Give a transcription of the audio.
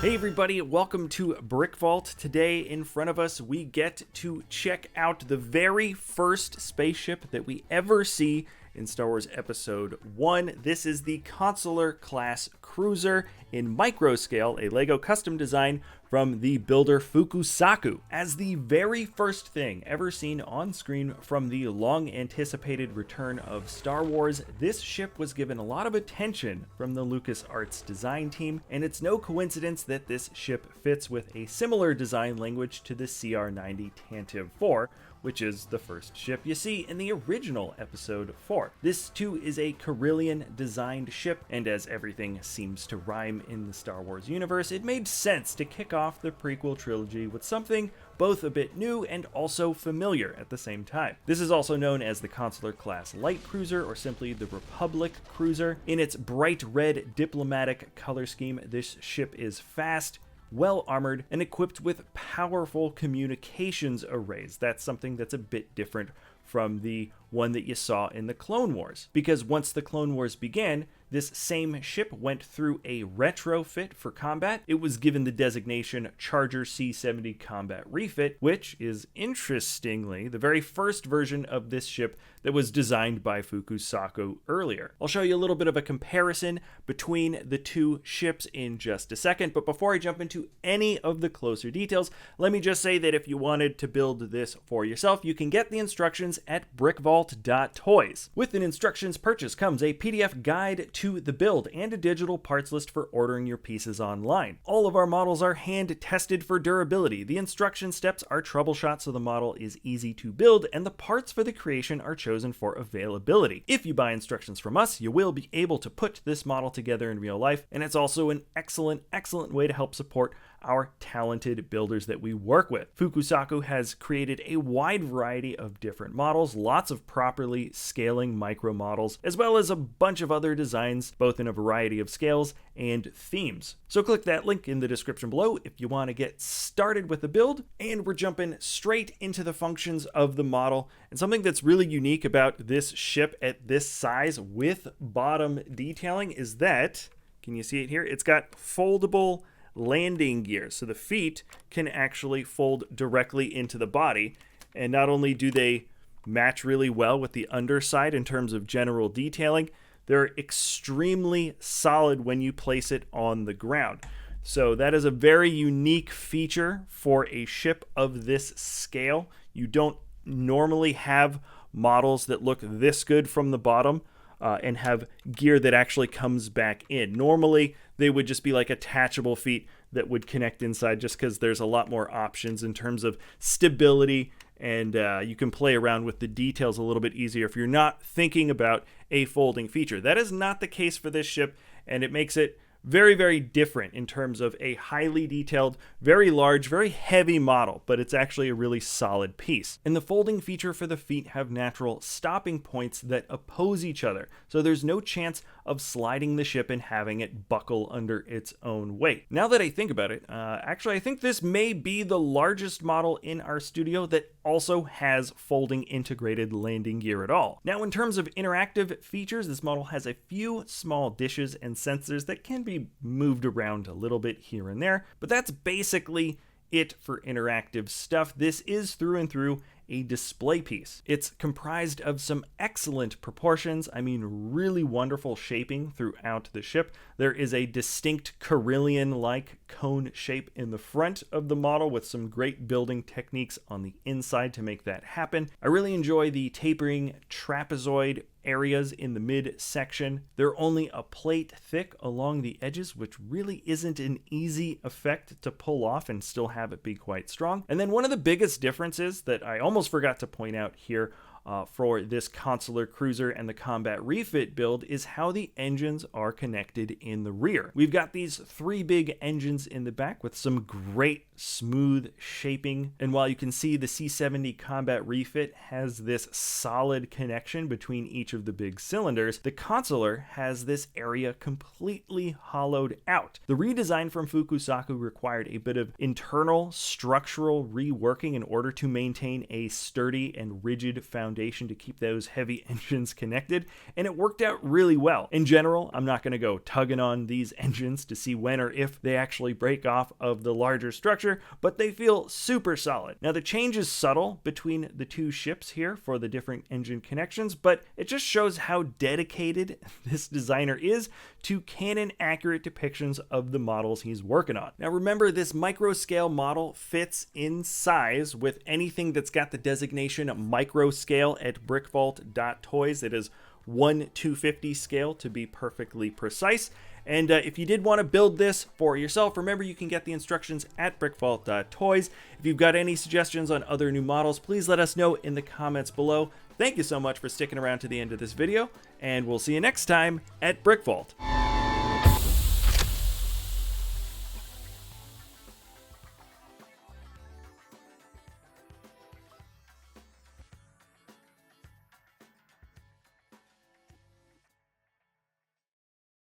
Hey everybody, welcome to BrickVault. Today in front of us we get to check out the very first spaceship that we ever see in Star Wars Episode 1. This is the Consular-class cruiser in micro scale, a LEGO custom design from the builder Fukusaku. As the very first thing ever seen on screen from the long-anticipated return of Star Wars, this ship was given a lot of attention from the LucasArts design team, and it's no coincidence that this ship fits with a similar design language to the CR-90 Tantive 4, which is the first ship you see in the original Episode 4. This too is a Corellian designed ship, and as everything seems to rhyme in the Star Wars universe, it made sense to kick off the prequel trilogy with something both a bit new and also familiar at the same time. This is also known as the Consular-class light cruiser, or simply the Republic cruiser. In its bright red diplomatic color scheme, this ship is fast, well armored, and equipped with powerful communications arrays. That's something that's a bit different from the one that you saw in the Clone Wars, because once the Clone Wars began, this same ship went through a retrofit for combat. It was given the designation Charger C-70 Combat Refit, which is, interestingly, the very first version of this ship that was designed by Fukusaku earlier. I'll show you a little bit of a comparison between the two ships in just a second, but before I jump into any of the closer details, let me just say that if you wanted to build this for yourself, you can get the instructions at BrickVault.toys. With an instructions purchase comes a PDF guide to the build and a digital parts list for ordering your pieces online. All of our models are hand tested for durability. The instruction steps are troubleshot so the model is easy to build, and the parts for the creation are chosen for availability. If you buy instructions from us, you will be able to put this model together in real life, and it's also an excellent way to help support our talented builders that we work with. Fukusaku has created a wide variety of different models, lots of properly scaling micro models, as well as a bunch of other designs, both in a variety of scales and themes. So click that link in the description below if you want to get started with the build, and we're jumping straight into the functions of the model. And something that's really unique about this ship at this size with bottom detailing is that, can you see it here? It's got foldable landing gear, so the feet can actually fold directly into the body, and not only do they match really well with the underside in terms of general detailing, they're extremely solid when you place it on the ground. So that is a very unique feature for a ship of this scale. You don't normally have models that look this good from the bottom and have gear that actually comes back in. Normally, they would just be like attachable feet that would connect inside, just because there's a lot more options in terms of stability, and you can play around with the details a little bit easier if you're not thinking about a folding feature. That is not the case for this ship, and it makes it very different in terms of a highly detailed, very large, very heavy model, but it's actually a really solid piece. And the folding feature for the feet have natural stopping points that oppose each other, so there's no chance of sliding the ship and having it buckle under its own weight. Now that I think about it, actually I think this may be the largest model in our studio that also has folding integrated landing gear at all. Now, in terms of interactive features, this model has a few small dishes and sensors that can be moved around a little bit here and there, but that's basically it for interactive stuff. This is through and through a display piece. It's comprised of some excellent proportions, I mean really wonderful shaping throughout the ship. There is a distinct Corellian-like cone shape in the front of the model with some great building techniques on the inside to make that happen. I really enjoy the tapering trapezoid areas in the midsection. They're only a plate thick along the edges, which really isn't an easy effect to pull off and still have it be quite strong. And then one of the biggest differences that I almost forgot to point out here for this Consular cruiser and the combat refit build is how the engines are connected in the rear. We've got these three big engines in the back with some great smooth shaping, and while you can see the C-70 combat refit has this solid connection between each of the big cylinders, the Consular has this area completely hollowed out. The redesign from Fukusaku required a bit of internal structural reworking in order to maintain a sturdy and rigid foundation foundation to keep those heavy engines connected, and it worked out really well. In general, I'm not going to go tugging on these engines to see when or if they actually break off of the larger structure, but they feel super solid. Now, the change is subtle between the two ships here for the different engine connections, but it just shows how dedicated this designer is to canon accurate depictions of the models he's working on. Now remember, this micro scale model fits in size with anything that's got the designation micro scale at BrickVault.toys. It is 1/250 scale to be perfectly precise. And if you did want to build this for yourself, remember you can get the instructions at BrickVault.toys. If you've got any suggestions on other new models, please let us know in the comments below. Thank you so much for sticking around to the end of this video, and we'll see you next time at BrickVault.